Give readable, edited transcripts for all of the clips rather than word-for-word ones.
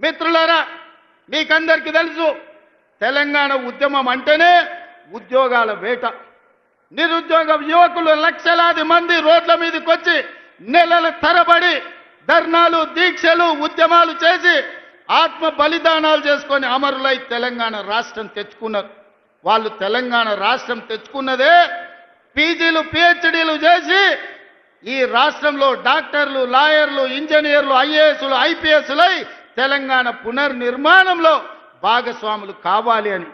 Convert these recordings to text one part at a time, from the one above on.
మిత్రులారా, మీకందరికీ తెలుసు తెలంగాణ ఉద్యమం అంటేనే ఉద్యోగాల వేట. నిరుద్యోగ యువకులు లక్షలాది మంది రోడ్ల మీదకి వచ్చి నెలల తరబడి ధర్నాలు, దీక్షలు, ఉద్యమాలు చేసి ఆత్మ బలిదానాలు చేసుకొని అమరులై తెలంగాణ రాష్ట్రం తెచ్చుకున్నారు. వాళ్ళు తెలంగాణ రాష్ట్రం తెచ్చుకున్నదే పీజీలు, పిహెచ్డీలు చేసి ఈ రాష్ట్రంలో డాక్టర్లు, లాయర్లు, ఇంజనీర్లు, ఐఏఎస్లు, ఐపీఎస్లై తెలంగాణ పునర్నిర్మాణంలో భాగస్వాములు కావాలి అని.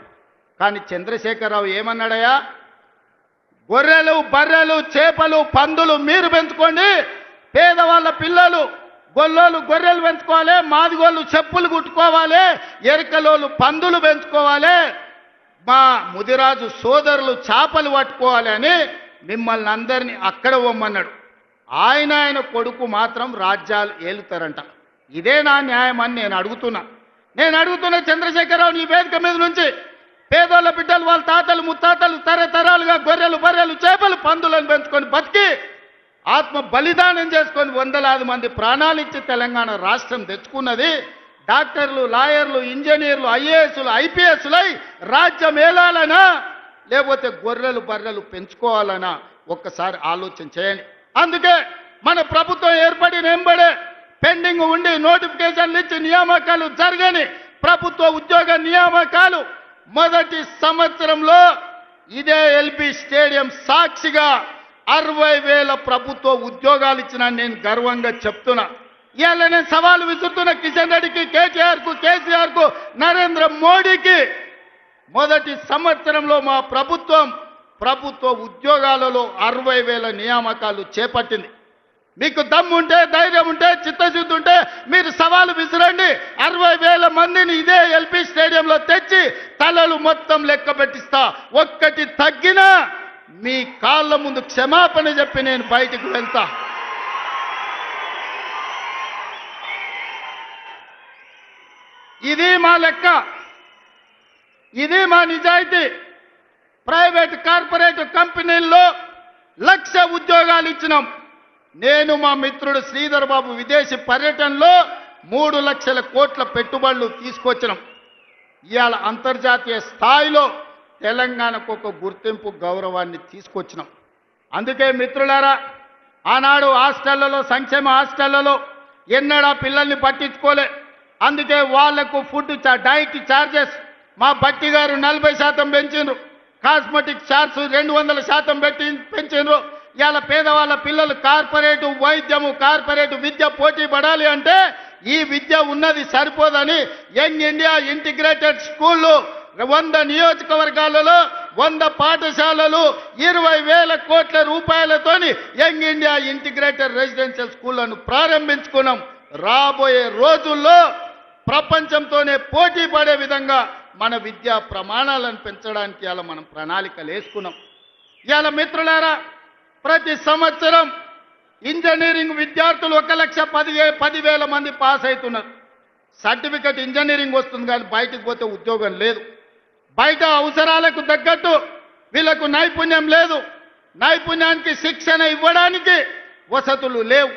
కానీ చంద్రశేఖరరావు ఏమన్నాడయా? గొర్రెలు, బర్రెలు, చేపలు, పందులు మీరు పెంచుకోండి, పేదవాళ్ళ పిల్లలు గొల్లోళ్ళు గొర్రెలు పెంచుకోవాలి, మాదిగోళ్ళు చెప్పులు కుట్టుకోవాలి, ఎరకలోళ్ళు పందులు పెంచుకోవాలి, మా ముదిరాజు సోదరులు చేపలు పట్టుకోవాలి అని మిమ్మల్ని అందరినీ అక్కడ పొమ్మన్నాడు. ఆయన కొడుకు మాత్రం రాజ్యాలు ఏలుతారంట. ఇదే నా న్యాయం అని నేను అడుగుతున్నా చంద్రశేఖరరావు నీ వేదిక మీద నుంచి. పేదోళ్ళ బిడ్డలు, వాళ్ళ తాతలు ముత్తాతలు తరతరాలుగా గొర్రెలు, బర్రెలు, చేపలు, పందులను పెంచుకొని బతికి ఆత్మ బలిదానం చేసుకొని వందలాది మంది ప్రాణాలు ఇచ్చి తెలంగాణ రాష్ట్రం తెచ్చుకున్నది. డాక్టర్లు, లాయర్లు, ఇంజనీర్లు, ఐఏఎస్లు, ఐపీఎస్లై రాజ్యం ఏలాలనా లేకపోతే గొర్రెలు, బర్రెలు పెంచుకోవాలనా ఒక్కసారి ఆలోచన చేయండి. అందుకే మన ప్రభుత్వం ఏర్పడిన వెంబడే పెండింగ్ ఉండి నోటిఫికేషన్లు ఇచ్చి నియామకాలు జరగని ప్రభుత్వ ఉద్యోగ నియామకాలు మొదటి సంవత్సరంలో ఇదే ఎల్బీ స్టేడియం సాక్షిగా 60,000 ప్రభుత్వ ఉద్యోగాలు ఇచ్చిన నేను గర్వంగా చెప్తున్నా. ఇవాళ నేను సవాలు విసురుతున్న కిషన్ రెడ్డికి, కేటీఆర్కు, కేసీఆర్కు, నరేంద్ర మోడీకి. మొదటి సంవత్సరంలో మా ప్రభుత్వ ఉద్యోగాలలో 60,000 నియామకాలు చేపట్టింది. మీకు దమ్ము ఉంటే, ధైర్యం ఉంటే, చిత్తశుద్ధి ఉంటే మీరు సవాలు విసిరండి. 60,000 మందిని ఇదే ఎల్బీ స్టేడియంలో తెచ్చి తలలు మొత్తం లెక్క పెట్టిస్తా. ఒక్కటి తగ్గినా మీ కాళ్ళ ముందు క్షమాపణ చెప్పి నేను బయటికి వెళ్తా. ఇది మా లెక్క, ఇది మా నిజాయితీ. ప్రైవేట్ కార్పొరేట్ కంపెనీల్లో 1,00,000 ఉద్యోగాలు ఇచ్చినాం. నేను మా మిత్రుడు శ్రీధర్ బాబు విదేశీ పర్యటనలో 3 లక్షల కోట్ల పెట్టుబడులు తీసుకొచ్చినాం. ఇవాళ అంతర్జాతీయ స్థాయిలో తెలంగాణకు ఒక గుర్తింపు, గౌరవాన్ని తీసుకొచ్చినాం. అందుకే మిత్రులారా, ఆనాడు హాస్టళ్లలో, సంక్షేమ హాస్టళ్లలో ఎన్నడా పిల్లల్ని పట్టించుకోలే. అందుకే వాళ్లకు ఫుడ్ డైట్ ఛార్జెస్ మా బట్టి గారు 40% పెంచిండ్రు. Cosmetic charge 200% పెంచిండ్రు. ఇవాళ పేదవాళ్ళ పిల్లలు కార్పొరేట్ వైద్యము, కార్పొరేట్ విద్య పోటీ పడాలి అంటే ఈ విద్య ఉన్నది సరిపోదని యంగ్ ఇండియా ఇంటిగ్రేటెడ్ స్కూళ్ళు 100 నియోజకవర్గాలలో 100 పాఠశాలలు 20,000 కోట్ల రూపాయలతోని యంగ్ ఇండియా ఇంటిగ్రేటెడ్ రెసిడెన్షియల్ స్కూళ్లను ప్రారంభించుకున్నాం. రాబోయే రోజుల్లో ప్రపంచంతోనే పోటీ పడే విధంగా మన విద్యా ప్రమాణాలను పెంచడానికి ఇలా మనం ప్రణాళికలు వేసుకున్నాం. ఇవాళ మిత్రులారా, ప్రతి సంవత్సరం ఇంజనీరింగ్ విద్యార్థులు 1,10,000 మంది పాస్ అవుతున్నారు. సర్టిఫికెట్ ఇంజనీరింగ్ వస్తుంది కానీ బయటకు పోతే ఉద్యోగం లేదు. బయట అవసరాలకు తగ్గట్టు వీళ్ళకు నైపుణ్యం లేదు. నైపుణ్యానికి శిక్షణ ఇవ్వడానికి వసతులు లేవు.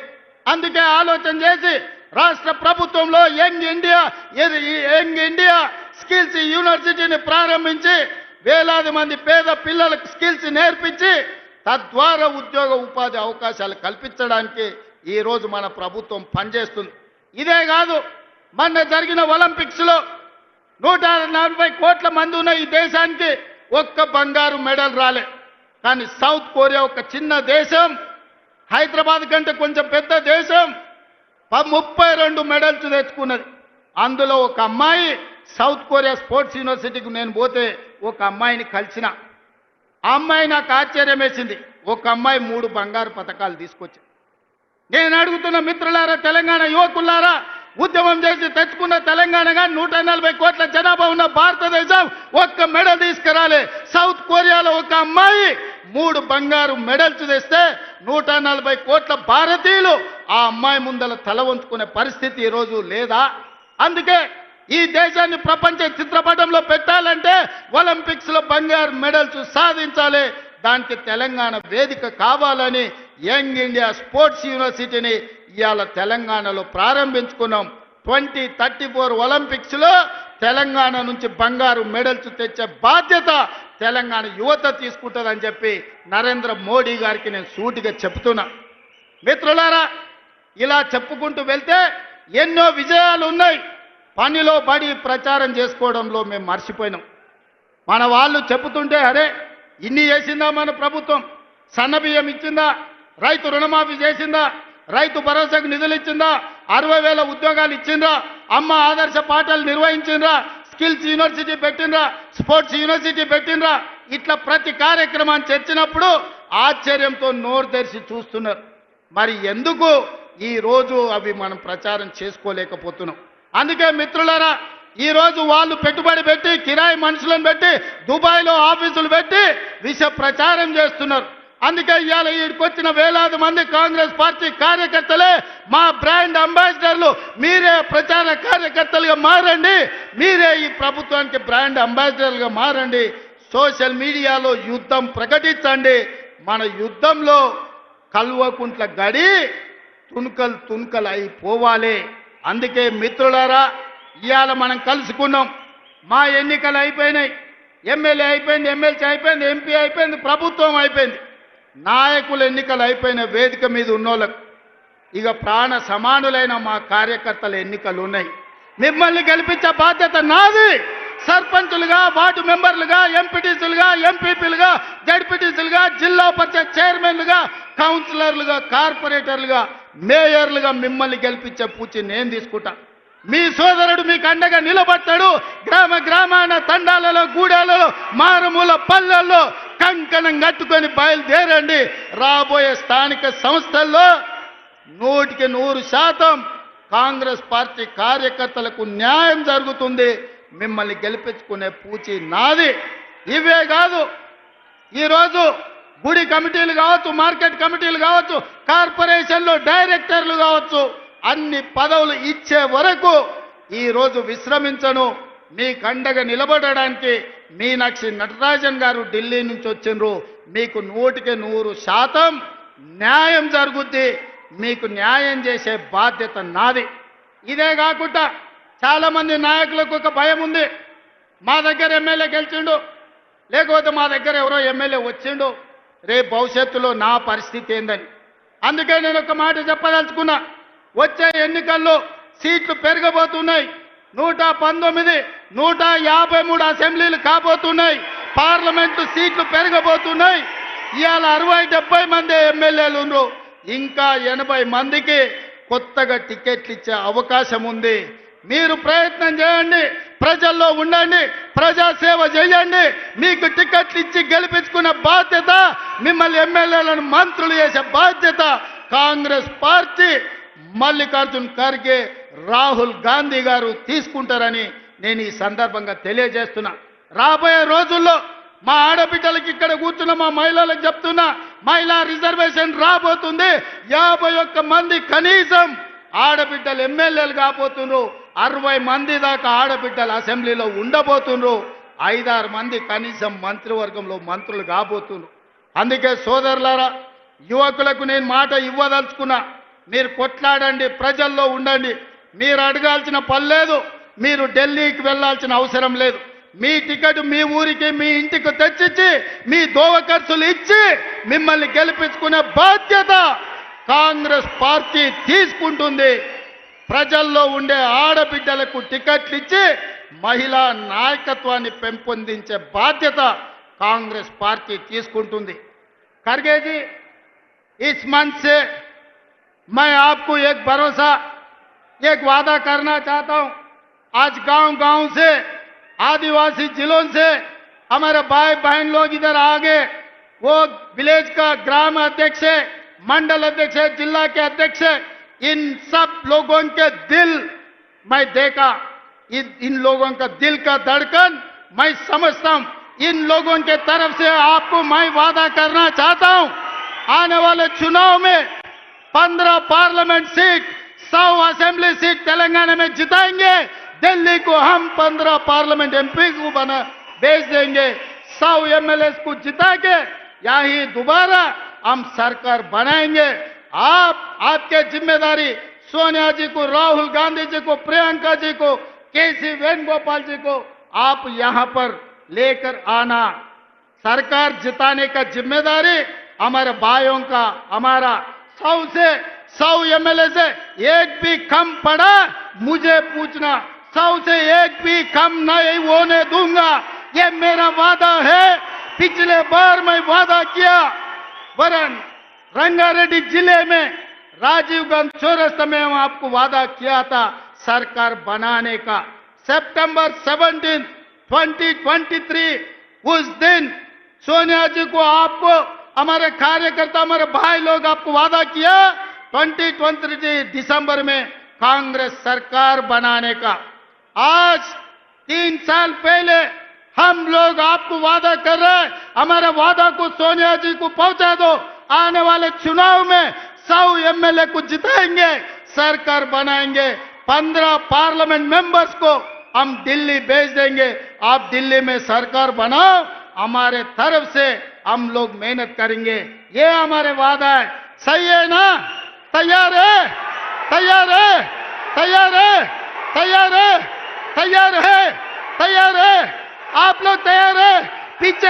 అందుకే ఆలోచన చేసి రాష్ట్ర ప్రభుత్వంలో యంగ్ ఇండియా స్కిల్స్ యూనివర్సిటీని ప్రారంభించి వేలాది మంది పేద పిల్లలకు స్కిల్స్ నేర్పించి తద్వారా ఉద్యోగ ఉపాధి అవకాశాలు కల్పించడానికి ఈరోజు మన ప్రభుత్వం పనిచేస్తుంది. ఇదే కాదు, మొన్న జరిగిన ఒలింపిక్స్లో 140 కోట్ల మంది ఉన్న ఈ దేశానికి ఒక్క బంగారు మెడల్ రాలే. కానీ సౌత్ కొరియా ఒక చిన్న దేశం, హైదరాబాద్ కంటే కొంచెం పెద్ద దేశం, 32 మెడల్స్ తెచ్చుకున్నది. అందులో ఒక అమ్మాయి సౌత్ కొరియా స్పోర్ట్స్ యూనివర్సిటీకి నేను పోతే ఒక అమ్మాయిని కలిసిన. ఆ అమ్మాయి నాకు ఆశ్చర్యం వేసింది. ఒక అమ్మాయి 3 బంగారు పతకాలు తీసుకొచ్చింది. నేను అడుగుతున్న మిత్రులారా, తెలంగాణ యువకులారా, ఉద్యమం చేసి తెచ్చుకున్న తెలంగాణగా 140 కోట్ల జనాభా ఉన్న భారతదేశం ఒక్క మెడల్ తీసుకురాలే. సౌత్ కొరియాలో ఒక అమ్మాయి 3 బంగారు మెడల్స్ తెస్తే 140 కోట్ల భారతీయులు ఆ అమ్మాయి ముందల తల వంచుకునే పరిస్థితి ఈరోజు లేదా? అందుకే ఈ దేశాన్ని ప్రపంచ చిత్రపటంలో పెట్టాలంటే ఒలింపిక్స్ లో బంగారు మెడల్స్ సాధించాలి. దానికి తెలంగాణ వేదిక కావాలని యంగ్ ఇండియా స్పోర్ట్స్ యూనివర్సిటీని ఇవాళ తెలంగాణలో ప్రారంభించుకున్నాం. 2034 ఒలింపిక్స్ లో తెలంగాణ నుంచి బంగారు మెడల్స్ తెచ్చే బాధ్యత తెలంగాణ యువత తీసుకుంటుందని చెప్పి నరేంద్ర మోడీ గారికి నేను సూటిగా చెప్తున్నా. మిత్రులారా, ఇలా చెప్పుకుంటూ వెళ్తే ఎన్నో విజయాలు ఉన్నాయి. పనిలో పడి ప్రచారం చేసుకోవడంలో మేము మర్చిపోయినాం. మన వాళ్ళు చెబుతుంటే అరే ఇన్ని చేసిందా మన ప్రభుత్వం, సన్నబియ్యం ఇచ్చిందా, రైతు రుణమాఫీ చేసిందా, రైతు భరోసాకు నిధులు ఇచ్చిందా, 60,000 ఉద్యోగాలు ఇచ్చిందా, అమ్మ ఆదర్శ పాఠాలు నిర్వహించిందా, స్కిల్స్ యూనివర్సిటీ పెట్టినరా, స్పోర్ట్స్ యూనివర్సిటీ పెట్టినరా, ఇట్లా ప్రతి కార్యక్రమాన్ని చర్చినప్పుడు ఆశ్చర్యంతో నోరు తెరిచి చూస్తున్నారు. మరి ఎందుకు ఈ రోజు అవి మనం ప్రచారం చేసుకోలేకపోతున్నాం? అందుకే మిత్రులారా, ఈ రోజు వాళ్ళు పెట్టుబడి పెట్టి కిరాయి మనుషులను పెట్టి దుబాయ్లో ఆఫీసులు పెట్టి విష ప్రచారం చేస్తున్నారు. అందుకే ఇవాళ ఈడికొచ్చిన వేలాది మంది కాంగ్రెస్ పార్టీ కార్యకర్తలే మా బ్రాండ్ అంబాసిడర్లు. మీరే ప్రచార కార్యకర్తలుగా మారండి, మీరే ఈ ప్రభుత్వానికి బ్రాండ్ అంబాసిడర్లుగా మారండి. సోషల్ మీడియాలో యుద్ధం ప్రకటించండి. మన యుద్ధంలో కల్వకుంట్ల గడి తుణుకలు అయిపోవాలి. అందుకే మిత్రులారా, ఇవాళ మనం కలుసుకున్నాం. మా ఎన్నికలు అయిపోయినాయి, ఎమ్మెల్యే అయిపోయింది, ఎమ్మెల్సీ అయిపోయింది, ఎంపీ అయిపోయింది, ప్రభుత్వం అయిపోయింది. నాయకుల ఎన్నికలు అయిపోయిన వేదిక మీద ఉన్నోళ్ళకు ఇక ప్రాణ సమానులైన మా కార్యకర్తల ఎన్నికలు ఉన్నాయి. మిమ్మల్ని గెలిపించే బాధ్యత నాది. సర్పంచులుగా, వార్డు మెంబర్లుగా, ఎంపీటీసీలుగా, ఎంపీపీలుగా, జడ్పీటీసీలుగా, జిల్లా పరిషత్ చైర్మన్లుగా, కౌన్సిలర్లుగా, కార్పొరేటర్లుగా, మేయర్లుగా మిమ్మల్ని గెలిపించే పూచి నేను తీసుకుంటా. మీ సోదరుడు మీకు అండగా నిలబడతాడు. గ్రామ గ్రామాన, తండాలలో, గూడాలలో, మారుమూల పల్లెల్లో కంకణం కట్టుకొని బయలుదేరండి. రాబోయే స్థానిక సంస్థల్లో 100% కాంగ్రెస్ పార్టీ కార్యకర్తలకు న్యాయం జరుగుతుంది. మిమ్మల్ని గెలిపించుకునే పూచి నాది. ఇవే కాదు, ఈరోజు గుడి కమిటీలు కావచ్చు, మార్కెట్ కమిటీలు కావచ్చు, కార్పొరేషన్లో డైరెక్టర్లు కావచ్చు, అన్ని పదవులు ఇచ్చే వరకు ఈరోజు విశ్రమించను. మీకు అండగా నిలబడడానికి మీనాక్షి నటరాజన్ గారు ఢిల్లీ నుంచి వచ్చిండ్రు. మీకు 100% న్యాయం జరుగుద్ది. మీకు న్యాయం చేసే బాధ్యత నాది. ఇదే కాకుండా చాలా మంది నాయకులకు ఒక భయం ఉంది. మా దగ్గర ఎమ్మెల్యే గెలిచిండు, లేకపోతే మా దగ్గర ఎవరో ఎమ్మెల్యే వచ్చిండు, రేపు భవిష్యత్తులో నా పరిస్థితి ఏందని. అందుకే నేను ఒక మాట చెప్పదలుచుకున్నా. వచ్చే ఎన్నికల్లో సీట్లు పెరగబోతున్నాయి. 119, 153 అసెంబ్లీలు కాబోతున్నాయి. పార్లమెంటు సీట్లు పెరగబోతున్నాయి. ఇవాళ 60-70 మంది ఎమ్మెల్యేలు ఉన్నారు. ఇంకా 80 మందికి కొత్తగా టికెట్లు ఇచ్చే అవకాశం ఉంది. మీరు ప్రయత్నం చేయండి, ప్రజల్లో ఉండండి, ప్రజాసేవ చేయండి. మీకు టికెట్లు ఇచ్చి గెలిపించుకునే బాధ్యత, మిమ్మల్ని ఎమ్మెల్యేలను మంత్రులు చేసే బాధ్యత కాంగ్రెస్ పార్టీ, మల్లికార్జున్ ఖర్గే, రాహుల్ గాంధీ గారు తీసుకుంటారని నేను ఈ సందర్భంగా తెలియజేస్తున్నా. రాబోయే రోజుల్లో మా ఆడబిడ్డలకి ఇక్కడ కూర్చున్న మా మహిళలకు చెప్తున్నా, మహిళా రిజర్వేషన్ రాబోతుంది. 51 మంది కనీసం ఆడబిడ్డలు ఎమ్మెల్యేలు కాబోతున్నారు. 60 మంది దాకా ఆడబిడ్డలు అసెంబ్లీలో ఉండబోతున్నారు. 5-6 మంది కనీసం మంత్రివర్గంలో మంత్రులు కాబోతున్నారు. అందుకే సోదరులారా, యువకులకు నేను మాట ఇవ్వదలుచుకున్నా. మీరు కొట్లాడండి, ప్రజల్లో ఉండండి. మీరు అడగాల్సిన పని లేదు, మీరు ఢిల్లీకి వెళ్ళాల్సిన అవసరం లేదు. మీ టికెట్ మీ ఊరికి, మీ ఇంటికి తెచ్చిచ్చి, మీ దోవ ఖర్చులు ఇచ్చి మిమ్మల్ని గెలిపించుకునే బాధ్యత కాంగ్రెస్ పార్టీ తీసుకుంటుంది. ప్రజల్లో ఉండే ఆడబిడ్డలకు టికెట్లు ఇచ్చి మహిళా నాయకత్వాన్ని పెంపొందించే బాధ్యత కాంగ్రెస్ పార్టీ తీసుకుంటుంది. ఖర్గే जी, इस मंच से मैं आपको एक भरोसा, एक वादा करना चाहता हूं. आज गांव-गांव से, आदिवासी जिलों से हमारे भाई बहन लोग इधर आ गए. वो विलेज का ग्राम अध्यक्ष है, मंडल अध्यक्ष है, जिला के अध्यक्ष है. इन सब लोगों के दिल मैं देखा, इन लोगों का दिल का धड़कन मैं समझता हूं. इन लोगों के तरफ से आपको मैं वादा करना चाहता हूं, आने वाले चुनाव में 15 parliament seat, 100 assembly seat Telangana में जिताएंगे. दिल्ली को हम 15 पार्लियामेंट एमपी को बना भेज देंगे. 100 एमएलए को जिता के यही दोबारा हम सरकार बनाएंगे. आपके जिम्मेदारी सोनिया जी को, राहुल गांधी जी को, प्रियंका जी को, केसी वेणुगोपाल जी को आप यहां पर लेकर आना। सरकार जिताने का जिम्मेदारी हमारे भाइयों का। हमारा 100 एमएलए से एक भी कम पड़ा मुझे पूछना, 100 से एक भी कम नहीं होने दूंगा, ये मेरा वादा है। पिछले बार मैं वादा किया, वरन रंगारेड्डी जिले में राजीव गांधी चौरास्ता में हम आपको वादा किया था सरकार बनाने का। सितंबर 17, 2023 उस दिन सोनिया जी को, आपको, हमारे कार्यकर्ता, हमारे भाई लोग आपको वादा किया 2023 दिसंबर में कांग्रेस सरकार बनाने का। आज 3 साल पहले हम लोग आपको वादा कर रहे हैं, हमारे वादा को सोनिया जी को पहुंचा दो। आने वाले चुनाव में 100 एमएलए को जिताएंगे, सरकार बनाएंगे। 15 पार्लियामेंट मेंबर्स को हम दिल्ली भेज देंगे। आप दिल्ली में सरकार बनाओ, हमारे तरफ से हम लोग मेहनत करेंगे। ये हमारे वादा है। सही है ना? तैयार है? तैयार है? तैयार है? तैयार है? तैयार है? तैयार है? आप लोग तैयार है? पीछे